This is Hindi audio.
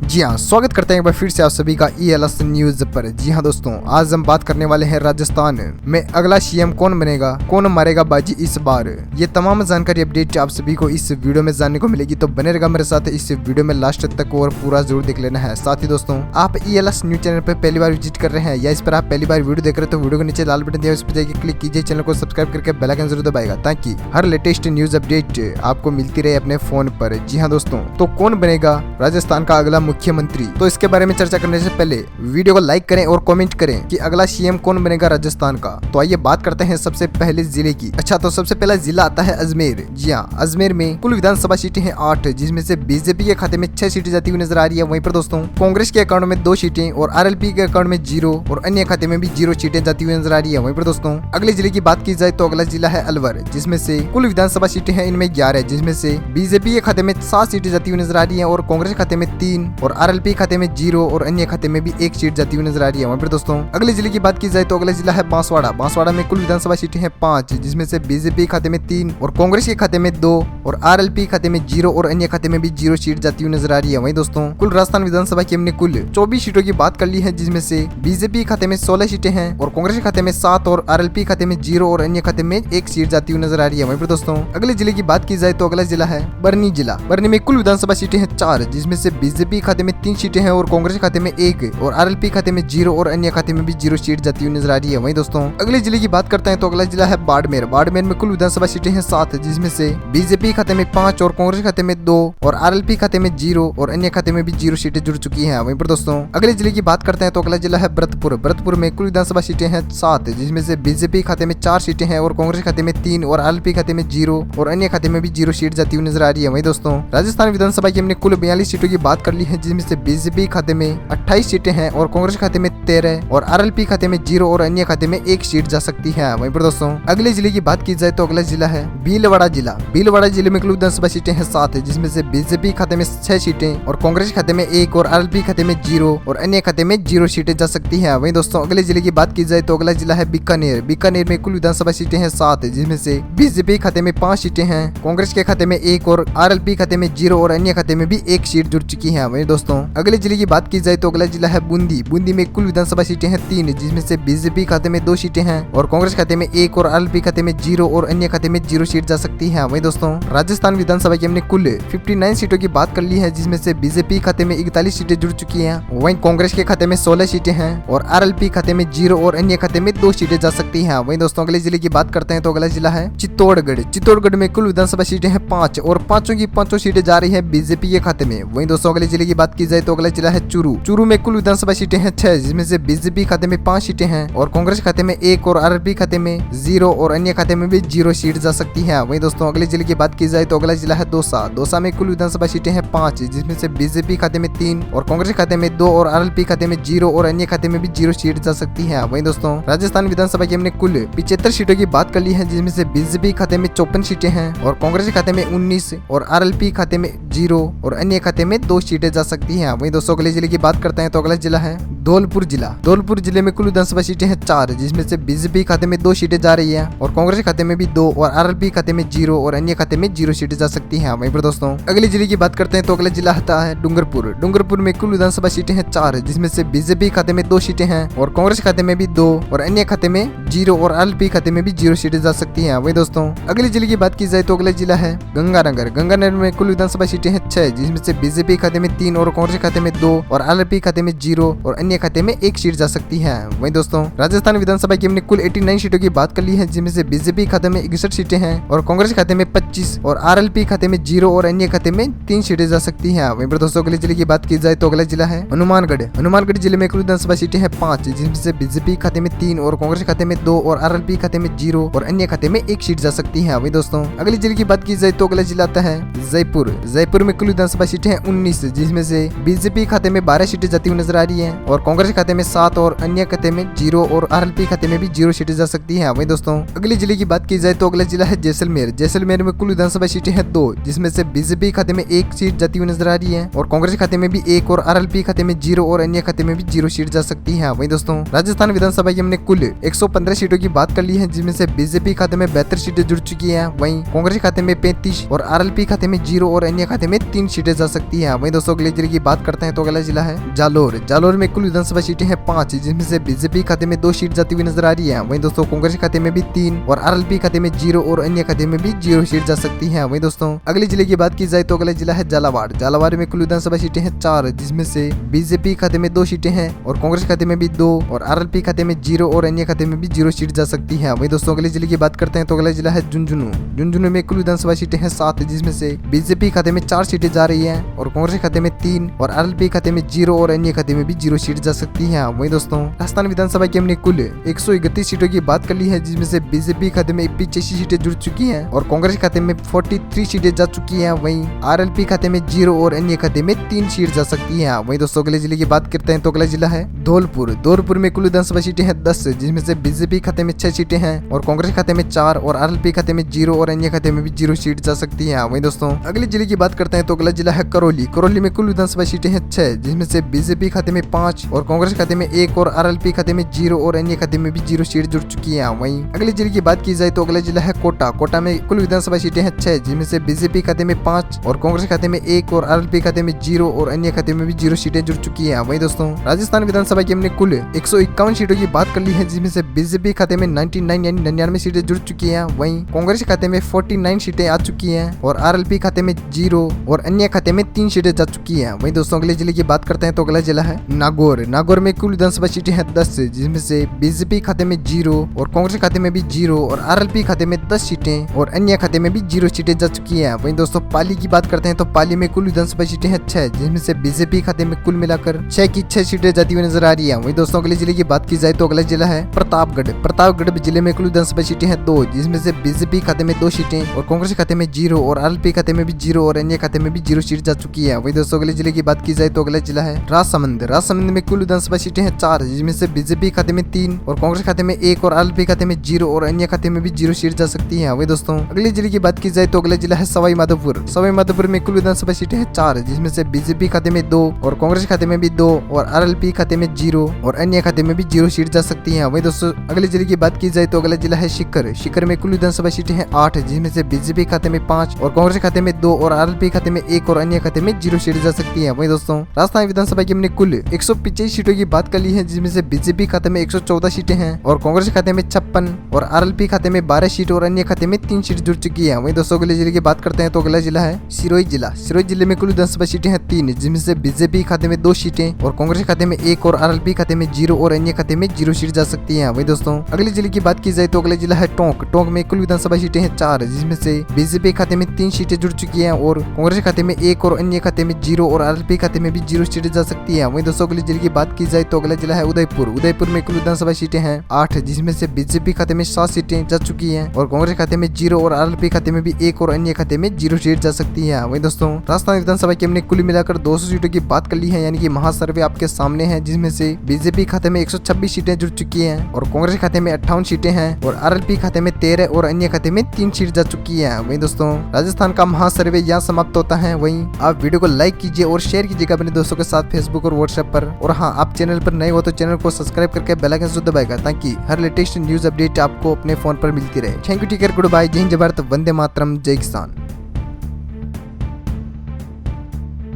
जी हाँ, स्वागत करते हैं एक बार फिर से आप सभी का ELS न्यूज पर। जी हाँ दोस्तों, आज हम बात करने वाले हैं राजस्थान में अगला सीएम कौन बनेगा, कौन मारेगा बाजी इस बार। ये तमाम जानकारी अपडेट आप सभी को इस वीडियो में जानने को मिलेगी, तो बने रहेगा मेरे साथ इस वीडियो में लास्ट तक और पूरा जरूर देख लेना है। साथ ही दोस्तों, आप ELS न्यूज चैनल पर पहली बार विजिट कर रहे हैं या इस पर आप पहली बार वीडियो देख रहे हैं तो वीडियो के नीचे लाल बटन दिया, उस पर जाकर क्लिक कीजिए, चैनल को सब्सक्राइब करके बेल आइकन जरूर दबाएगा ताकि हर लेटेस्ट न्यूज अपडेट आपको मिलती रहे अपने फोन पर। जी हाँ दोस्तों, तो कौन बनेगा राजस्थान का अगला मुख्यमंत्री, तो इसके बारे में चर्चा करने से पहले वीडियो को लाइक करें और कमेंट करें कि अगला सीएम कौन बनेगा राजस्थान का। तो आइए बात करते हैं सबसे पहले जिले की। अच्छा, तो सबसे पहला जिला आता है अजमेर। जी हाँ, अजमेर में कुल विधानसभा सीटें हैं 8, जिसमें से बीजेपी के खाते में 6 सीटें जाती हुई नजर आ रही है। वहीं पर दोस्तों, कांग्रेस के अकाउंट में 2 सीटें और RLP के अकाउंट में 0 और अन्य खाते में भी 0 सीटें जाती हुई नजर आ रही है। वहीं पर दोस्तों, अगले जिले की बात की जाए तो अगला जिला है अलवर, जिसमें से कुल विधानसभा सीटें हैं इनमें 11, जिसमें से बीजेपी के खाते में 7 सीटें जाती हुई नजर आ रही है और कांग्रेस खाते में 3 और RLP खाते में 0 और अन्य खाते में भी 1 सीट जाती हुई नजर आ रही है। वहीं पर दोस्तों, अगले जिले की बात की जाए तो अगला जिला है बांसवाड़ा। बांसवाड़ा में कुल विधानसभा सीटें हैं 5, जिसमें से बीजेपी खाते में 3 और कांग्रेस के खाते में 2 और RLP खाते में 0 और अन्य खाते में भी 0 सीट जाती हुई नजर आ रही है। वहीं दोस्तों, कुल राजस्थान विधानसभा की हमने कुल 24 सीटों की बात कर ली है, जिसमें से बीजेपी खाते में 16 सीटें हैं और कांग्रेस खाते में 7 और RLP खाते में 0 और अन्य खाते में 1 सीट जाती हुई नजर आ रही है। वहीं पर दोस्तों, अगले जिले की बात की जाए तो अगला जिला है बरनी जिला। बरनी में कुल विधानसभा सीटें हैं 4, जिसमें से बीजेपी खाते में 3 सीटें हैं और कांग्रेस खाते में 1 और RLP खाते में 0 और अन्य खाते में भी 0 सीट जाती हुई नजर आ रही है। वहीं दोस्तों, अगले जिले की बात करते हैं तो अगला जिला है बाड़मेर। बाड़मेर में कुल विधानसभा सीटें हैं 7, जिसमें से बीजेपी खाते में 5 और कांग्रेस खाते में 2 और RLP खाते में 0 और अन्य खाते में भी 0 सीटें जुड़ चुकी हैं। वहीं पर दोस्तों, अगले जिले की बात करते हैं तो अगला जिला है भरतपुर। भरतपुर में कुल विधानसभा सीटें हैं 7, जिसमें से बीजेपी खाते में 4 सीटें हैं और कांग्रेस खाते में 3 और RLP खाते में 0 और अन्य खाते में भी 0 सीट जाती हुई नजर आ रही है। वहीं दोस्तों, राजस्थान विधानसभा की हमने कुल 42 सीटों की बात कर ली है, जिसमें से बीजेपी खाते में 28 सीटें हैं और कांग्रेस खाते में 13 और RLP खाते में 0 और अन्य खाते में 1 सीट जा सकती है। वहीं पर दोस्तों, अगले जिले की बात की जाए तो अगला जिला है भीलवाड़ा जिला। भीलवाड़ा जिले में कुल विधानसभा सीटें हैं 7, जिसमें से बीजेपी खाते में 6 सीटें और कांग्रेस खाते में 1 और RLP खाते में 0 और अन्य खाते में 0 सीटें जा सकती है। वहीं दोस्तों, अगले जिले की बात की जाए तो अगला जिला है बीकानेर। बीकानेर में कुल विधानसभा सीटें हैं 7, जिसमें से बीजेपी खाते में 5 सीटें हैं, कांग्रेस के खाते में 1 और RLP खाते में 0 और अन्य खाते में भी 1 सीट जुड़ चुकी है। वहीं दोस्तों, अगले जिले की बात की जाए तो अगला जिला है बूंदी। बूंदी में कुल विधानसभा सीटें हैं 3, जिसमें से बीजेपी खाते में 2 सीटें हैं और कांग्रेस खाते में 1 और RLP खाते में 0 और अन्य खाते में 0 सीट जा सकती है। वहीं दोस्तों, राजस्थान विधानसभा की हमने कुल 59 सीटों की बात कर ली है, जिसमें से बीजेपी खाते में 41 सीटें जुड़ चुकी हैं, वहीं कांग्रेस के खाते में 16 सीटें हैं और RLP खाते में 0 और अन्य खाते में 2 सीटें जा सकती है। वहीं दोस्तों, अगले जिले की बात करते हैं तो अगला जिला है चित्तौड़गढ़। चित्तौड़गढ़ में कुल विधानसभा सीटें हैं 5 और पांचों की 5 सीटें जा रही है बीजेपी के खाते में। वहीं दोस्तों, अगले जिले की बात की जाए तो अगला जिला है चूरू। चूरू में कुल विधानसभा सीटें हैं 6, जिसमें से बीजेपी खाते में 5 सीटें हैं और कांग्रेस खाते में 1 और RLP खाते में 0 और अन्य खाते में भी 0 सीट जा सकती है। वहीं दोस्तों, अगले जिले की बात की जाए तो अगला जिला है दौसा। दौसा में कुल विधानसभा सीटें हैं 5, जिसमें से बीजेपी खाते में 3 और कांग्रेस खाते में 2 और RLP खाते में 0 और अन्य खाते में भी 0 सीट जा सकती है। वहीं दोस्तों, राजस्थान विधानसभा की हमने कुल 75 सीटों की बात कर ली है, जिसमें से बीजेपी खाते में 54 सीटें हैं और कांग्रेस खाते में 19 और RLP खाते में 0 और अन्य खाते में 2 सीटें जा सकती हैं। वहीं दोस्तों, अगले जिले की बात करते हैं तो अगला जिला है धौलपुर जिला। धौलपुर जिले में कुल विधानसभा सीटें हैं 4, जिसमें से बीजेपी खाते में 2 सीटें जा रही है और कांग्रेस खाते में भी 2 और RLP खाते में 0 और अन्य खाते में 0 सीटें जा सकती हैं। वहीं पर दोस्तों, अगले जिले की बात करते हैं तो अगला जिला आता है डूंगरपुर। डूंगरपुर में कुल विधानसभा सीटें हैं 4, जिसमें से बीजेपी खाते में 2 सीटें हैं और कांग्रेस खाते में भी 2 और अन्य खाते में 0 और RLP खाते में भी 0 सीटें जा सकती हैं। वहीं दोस्तों, अगले जिले की बात की जाए तो अगला जिला है गंगानगर। गंगानगर में कुल विधानसभा सीटें हैं 6, जिसमें से बीजेपी खाते में 3 और कांग्रेस खाते में 2 और RLP खाते में 0 और अन्य खाते में 1 सीट जा सकती है। वहीं दोस्तों, राजस्थान विधानसभा की हमने कुल 89 सीटों की बात कर ली है, जिसमें से बीजेपी खाते में 61 सीटें हैं और कांग्रेस खाते में 25 और RLP खाते में 0 और अन्य खाते में 3 सीटें जा सकती है। वहीं पर दोस्तों, अगले जिले की बात की जाए तो अगला जिला है हनुमानगढ़। हनुमानगढ़ जिले में कुल विधानसभा सीटें हैं 5, जिसमें से बीजेपी खाते में 3 और कांग्रेस खाते में 2 और RLP खाते में 0 और अन्य खाते में 1 सीट जा सकती है। वहीं दोस्तों, अगले जिले की बात की जाए तो अगला जिला आता है जयपुर। जयपुर में कुल विधानसभा सीटें हैं 19, जिसमें से बीजेपी खाते में 12 सीटें जाती हुई नजर आ रही है और और कांग्रेस खाते में 7 और अन्य खाते में 0 और आरएलपी खाते में भी 0 सीटें जा सकती है। वहीं दोस्तों अगले जिले की बात की जाए तो अगला जिला है जैसलमेर। जैसलमेर में कुल विधानसभा सीटें हैं 2, जिसमें से बीजेपी खाते में 1 सीट जाती हुई नजर आ रही है और कांग्रेस खाते में भी 1 और आरएलपी खाते में 0 और अन्य खाते में भी 0 सीट जा सकती है। वहीं दोस्तों राजस्थान विधानसभा की हमने कुल 115 सीटों की बात कर ली है, जिसमें से बीजेपी खाते में 72 सीटें जुड़ चुकी है। वहीं कांग्रेस खाते में 35 और आरएलपी खाते में 0 और अन्य खाते में 3 सीटें जा सकती है। वहीं दोस्तों अगले जिले की बात करते हैं तो अगला जिला है जालोर। जालोर में कुल विधानसभा सीटें हैं 5, जिसमें से बीजेपी खाते में 2 सीट जाती हुई नजर आ रही है। वहीं दोस्तों कांग्रेस खाते में भी 3 और आरएलपी खाते में 0 और अन्य खाते में भी 0 सीट जा सकती है। वहीं दोस्तों अगले जिले की बात की जाए तो अगला जिला है झालावाड़। झालावाड़ में कुल विधानसभा सीटें हैं 4, जिसमें से बीजेपी खाते में 2 सीटें हैं और कांग्रेस खाते में भी 2 और आरएलपी खाते में 0 और अन्य खाते में भी 0 सीट जा सकती है। वहीं दोस्तों अगले जिले की बात करते हैं तो अगला जिला है झुंझुनू। झुंझुनू में कुल विधानसभा सीटें हैं 7, जिसमें से बीजेपी खाते में 4 सीटें जा रही है और कांग्रेस खाते में 3 और आरएलपी खाते में 0 और अन्य खाते में भी 0 सीट जा सकती है। वहीं दोस्तों राजस्थान विधानसभा की हमने कुल 131 सीटों की बात कर ली है, जिसमें से बीजेपी खाते में 85 सीटें जुड़ चुकी हैं और कांग्रेस खाते में 43 सीटें जा चुकी हैं। वहीं आरएलपी खाते में 0 और अन्य खाते में 3 सीट जा सकती है। वहीं दोस्तों अगले जिले की बात करते हैं तो अगला जिला है धौलपुर। धौलपुर में कुल विधानसभा सीटें हैं 10, जिसमें से बीजेपी खाते में 6 सीटें हैं और कांग्रेस खाते में 4 और आरएलपी खाते में 0 और अन्य खाते में भी 0 सीट जा सकती है। वहीं दोस्तों अगले जिले की बात करते हैं तो अगला जिला है करौली। करौली में कुल विधानसभा सीटें हैं 6, जिसमें से बीजेपी खाते में 5 और कांग्रेस खाते में 1 और आरएलपी खाते में 0 और अन्य खाते में भी 0 सीट जुड़ चुकी है। वहीं अगले जिले की बात की जाए तो अगला जिला है कोटा। कोटा में कुल विधानसभा सीटें हैं 6, जिसमें से बीजेपी खाते में 5 और कांग्रेस खाते में 1 और आरएलपी खाते में 0 और अन्य खाते में भी 0 सीटें जुड़ चुकी है। वहीं दोस्तों राजस्थान विधानसभा की हमने कुल 151 सीटों की बात कर ली है, जिसमें से बीजेपी खाते में 99 यानी 99 सीटें जुड़ चुकी हैं। वहीं कांग्रेस खाते में 49 सीटें आ चुकी हैं और आरएलपी खाते में 0 और अन्य खाते में 3 सीटें जा चुकी हैं। वहीं दोस्तों अगले जिले की बात करते हैं तो अगला जिला है नागौर। नागौर में कुल विधानसभा सीटें हैं 10, जिसमें से बीजेपी खाते में 0 और कांग्रेस खाते में भी 0 और आरएलपी खाते में 10 सीटें और अन्य खाते में भी 0 सीटें जा चुकी हैं। वहीं दोस्तों पाली की बात करते हैं तो पाली में कुल विधानसभा सीटें हैं 6, जिसमें से बीजेपी खाते में कुल मिलाकर 6 की 6 सीटें जाती हुई नजर आ रही है। वहीं दोस्तों अगले जिले की बात की जाए तो अगला जिला है प्रतापगढ़। प्रतापगढ़ जिले में कुल विधानसभा सीटें हैं 2, जिसमें से बीजेपी खाते में 2 सीटें और कांग्रेस खाते में 0 और आरएलपी खाते में भी 0 और अन्य खाते में भी 0 सीट जा चुकी है। वहीं दोस्तों अगले जिले की बात की जाए तो अगला जिला है राजसमंद। राजसमंद में कुल विधानसभा सीटें हैं 4, जिसमें से बीजेपी खाते में 3 और कांग्रेस खाते में 1 और आरएलपी खाते में 0 और अन्य खाते में भी 0 सीट जा सकती है। वहीं दोस्तों अगले जिले की बात की जाए तो अगला जिला है सवाई माधोपुर। सवाई माधोपुर में कुल विधानसभा सीटें हैं 4, जिसमें से बीजेपी खाते में 2 और कांग्रेस खाते में भी 2 और आरएलपी खाते में 0 और अन्य खाते में भी 0 सीट जा सकती है। वहीं दोस्तों अगले जिले की बात की जाए तो अगला जिला है शिकर। शिकर में कुल विधानसभा सीटें हैं 8, जिसमें से बीजेपी खाते में 5 और कांग्रेस खाते में 2 और आरएलपी खाते में 1 और अन्य खाते में 0 सीट जा सकती है। वहीं दोस्तों राजस्थान विधानसभा की हमने कुल 185 सीटों की बात कर ली है, जिसमें से बीजेपी खाते में 114 सीटें हैं और कांग्रेस खाते में 56 और आरएलपी खाते में 12 सीट और अन्य खाते में 3 सीट जुड़ चुकी है। वहीं दोस्तों अगले जिले की बात करते हैं तो अगला जिला है सिरोही जिला। सिरोही जिले में कुल विधानसभा सीटें हैं 3, जिसमें से बीजेपी खाते में 2 सीटें और कांग्रेस खाते में 1 और आरएलपी खाते में 0 और अन्य खाते में 0 सीट जा सकती है। वहीं दोस्तों अगले जिले की बात की जाए तो अगला जिला है टोंक। टोंक में कुल विधानसभा सीटें हैं 4, जिसमें से बीजेपी खाते में 3 सीटें जुड़ चुकी है और कांग्रेस खाते में 1 और अन्य खाते में 0 और आरएलपी खाते में भी 0 सीट जा सकती है। वहीं दोस्तों अगले जिले की बात की जाए तो अगला जिला है उदयपुर। उदयपुर में कुल विधानसभा सीटें हैं 8, जिसमें से बीजेपी खाते में 7 सीटें जा चुकी हैं और कांग्रेस खाते में 0 और आरएलपी खाते में भी 1 और अन्य खाते में 0 सीट जा सकती है। वहीं दोस्तों राजस्थान विधानसभा की हमने कुल मिलाकर 200 सीटों की बात कर ली है, यानी कि महासर्वे आपके सामने है, जिसमें से बीजेपी खाते में 126 सीटें जुड़ चुकी हैं और कांग्रेस खाते में 58 सीटें हैं और आरएलपी खाते में 13 और अन्य खाते में 3 सीट जा चुकी है। वहीं दोस्तों राजस्थान का महासर्वे यहाँ समाप्त होता है। वहीं आप वीडियो को लाइक कीजिए और शेयर कीजिएगा अपने दोस्तों के साथ फेसबुक और व्हाट्सएप पर। और हाँ, आप चैनल पर नए हो तो चैनल को सब्सक्राइब करके बेल आइकन जरूर दबाएगा, ताकि हर लेटेस्ट न्यूज अपडेट आपको अपने फोन पर मिलती रहे। Thank you, take care, good bye, जय हिंद, जय भारत, वंदे मातरम, जय किसान।